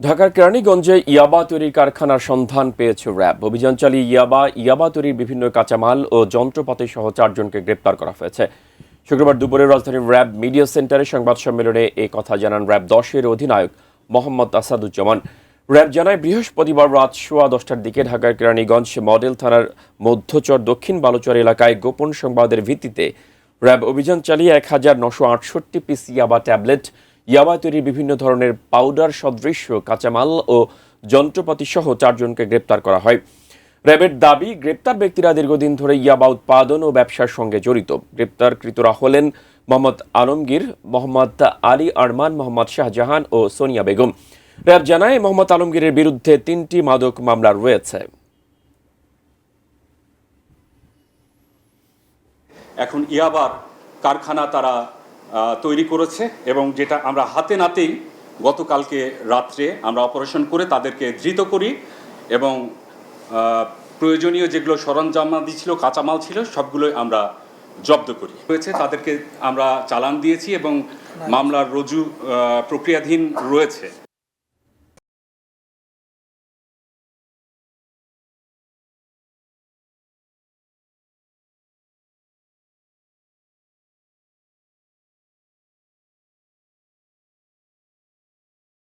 ঢাকার কেরানীগঞ্জে ইয়াবা তৈরির কারখানার সন্ধান পেয়েছে র্যাব। অভিযান চালিয়ে ইয়াবা তৈরির বিভিন্ন কাঁচামাল ও যন্ত্রপাতি সহ 4 জনকে গ্রেপ্তার করা হয়েছে। শুক্রবার দুপুরে রাজধানীর র্যাব মিডিয়া সেন্টারে সংবাদ সম্মেলনে এই কথা জানান র্যাব 10-এর অধিনায়ক মোহাম্মদ আসাদুজ্জামান। র্যাব জানায়, বৃহস্পতিবার রাত 10:15টার দিকে ঢাকার কেরানীগঞ্জ মডেল থানার মধ্যচর দক্ষিণ বালুচর এলাকায় গোপন সংবাদের ভিত্তিতে র্যাব অভিযান চালিয়ে 1968 পিস ইয়াবা ট্যাবলেট, ইয়াবা তৈরির বিভিন্ন ধরনের পাউডার সদৃশ কাঁচামাল ও যন্ত্রপাতি সহ 4 জনকে গ্রেপ্তার করা হয়। র্যাবের দাবি, গ্রেপ্তার ব্যক্তিরা দীর্ঘদিন ধরে ইয়াবা উৎপাদন ও ব্যবসার সঙ্গে জড়িত। গ্রেপ্তারকৃতরা হলেন মোহাম্মদ আলমগীর, মোহাম্মদ আলী আরমান, মোহাম্মদ শাহজাহান ও সোনিয়া বেগম। র্যাব জানায়, মোহাম্মদ আলমগীরের বিরুদ্ধে 3টি মাদক মামলা রয়েছে। এখন ইয়াবার কারখানা তারা তৈরি করেছে এবং যেটা আমরা হাতে নাতেই গতকালকে রাত্রে আমরা অপারেশন করে তাদেরকে ধৃত করি এবং প্রয়োজনীয় যেগুলো সরঞ্জামাদি ছিল, কাঁচামাল ছিল, সবগুলোই আমরা জব্দ করি হয়েছে। তাদেরকে আমরা চালান দিয়েছি এবং মামলার রুজু প্রক্রিয়াধীন রয়েছে।